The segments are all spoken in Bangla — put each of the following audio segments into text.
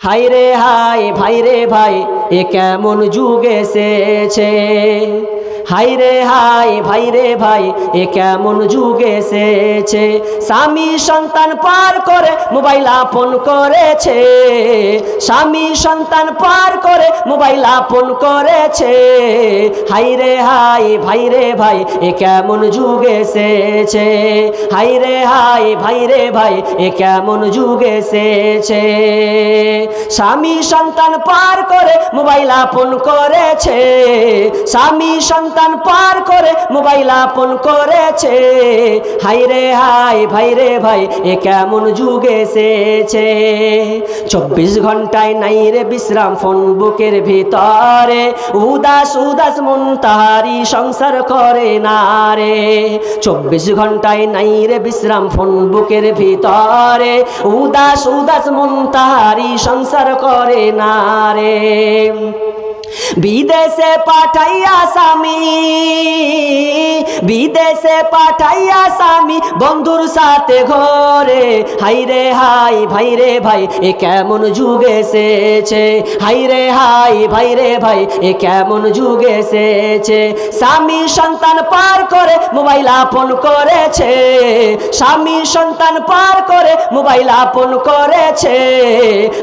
হাই রে হাই ভাই রে ভাই এ কেমন যুগ এসেছে। হাই রে হাই ভাই রে ভাই এ কেমন যুগ এসেছে। স্বামী সন্তান পার করে মোবাইল আপন করেছে। স্বামী সন্তান পার করে মোবাইল আপন করেছে। হাই রে হাই ভাই রে ভাই এ কেমন যুগ এসেছে। হাই রে হাই ভাই রে ভাই এ কেমন যুগ এসেছে। স্বামী সন্তান পার করে মোবাইল আপন করেছে। স্বামী সন্তান পার করে মোবাইল আপন করেছে। হাই রে হাই ভাই রে ভাই এ কেমন যুগ এসেছে। 24 ঘন্টায় নাই রে বিশ্রাম ফোন বুকের ভিতরে। উদাস উদাস মন তাহারি সংসার করে না রে। 24 ঘন্টায় নাই রে বিশ্রাম ফোন বুকের ভিতরে। উদাস উদাস মন তাহারি সংসার করে না রে। বিদেশে পাঠাইয়া স্বামী, বিদেশে পাঠাইয়া স্বামী বন্ধুর সাথে ঘরে। হাই রে হাই ভাই রে ভাই এ কেমন যুগ এসেছে। হাই রে হাই ভাই রে ভাই এ কেমন যুগ এসেছে। স্বামী সন্তান পার করে মোবাইল আপন করেছে। স্বামী সন্তান পার করে মোবাইল আপন করেছে।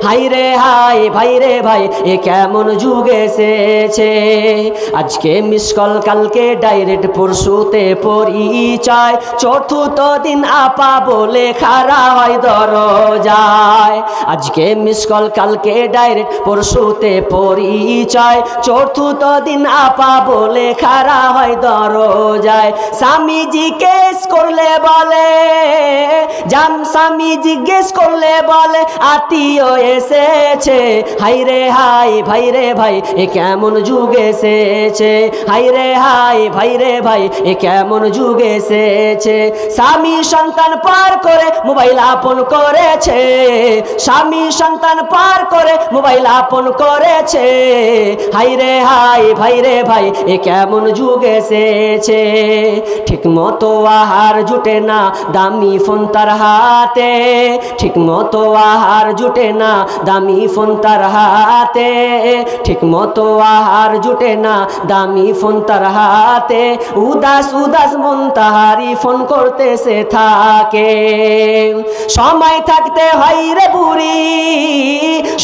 হাই রে হাই ভাই রে ভাই এ কেমন যুগ এসেছে। আজকে মিস কল কালকে ডাইরেক্ট পরশুতে পরিচয়। চতুর্থ দিন আপা বলে খাড়া হয় দরজায়। আজকে মিস কল কালকে ডাইরেক্ট পরশুতে পরিচয়। চতুর্থ দিন আপা বলে খাড়া হয় দরজায়। স্বামী জিজ্ঞেস করলে বলে, স্বামী জিজ্ঞেস করলে বলে আত্মীয় এসেছে। হাই রে হাই ভাই রে ভাই এ কেমন যুগ এসেছে। হাই রে হাই ভাই রে ভাই এ কেমন যুগ এসেছে। স্বামী সন্তান পার করে মোবাইল আপন করেছে। স্বামী সন্তান পার করে মোবাইল আপন করেছে। হাই রে হাই ভাই রে ভাই এ কেমন যুগ এসেছে। ঠিক মতো আহার জুটে না দামি ফোন তার হাতে। ঠিক মতো আহার জুটে না দামি ফোন তার হাতে। ঠিক মতো আহার জুটে না দামি ফোন তার হাতে। উদাস উদাস মন তাহারি ফোন করতেছে থাকে। সময় থাকতে হয় রে বুড়ি,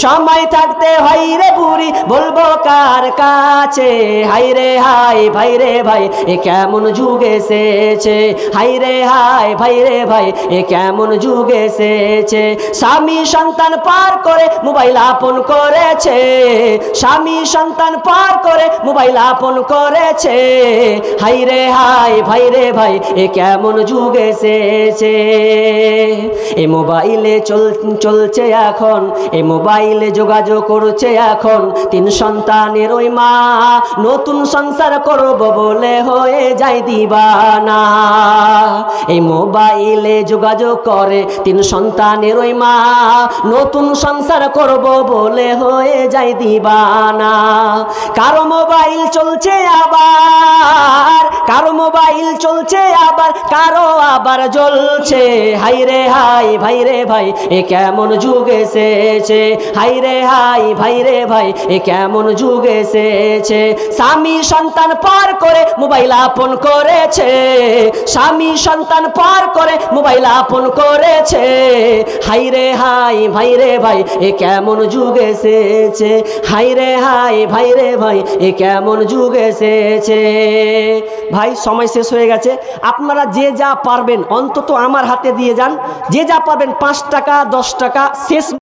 সময় থাকতে হয় রে বুড়ি বলবো কার কাছে। হাই রে হাই ভাই রে ভাই এ কেমন যুগ এসেছে। হাই রে হাই ভাই রে ভাই এ কেমন যুগ এসেছে। স্বামী সন্তান পার করে মোবাইল আপন করেছে। স্বামী সন্তান পার করে মোবাইল আপন করেছে। হাই রে হাই ভাই রে ভাই এ কেমন যুগ এসেছে। এ মোবাইলে চলছে এখন, এ মোবাইলে যোগাযোগ করছে এখন 3 সন্তানের ওই মা। নতুন সংসার করব বলে হয়ে যায় দিবানা। এই মোবাইলে যোগাযোগ করে 3 সন্তানের ওই মা। নতুন সংসার করব বলে হয়ে যায় দিবানা। কারো মোবাইল চলছে আবার, কারো মোবাইল চলছে আবার, কারো আবার জ্বলছে। হাই রে হাই ভাই রে ভাই এ কেমন যুগ এসেছে। হাই রে হাই ভাই রে ভাই এ কেমন যুগ এসেছে। স্বামী সন্তান পার করে মোবাইল আপন করেছে। স্বামী সন্তান পার করে মোবাইল আপন করেছে। হাই রে হাই ভাই রে ভাই এ কেমন যুগ এসেছে। হাই রে হাই ভাই রে ভাই এ কেমন যুগ এসেছে। ভাই সময় শেষ হয়ে গেছে। আপনারা যে যা পারবেন অন্তত আমার হাতে দিয়ে যান। যে যা পারবেন 5 টাকা 10 টাকা শেষ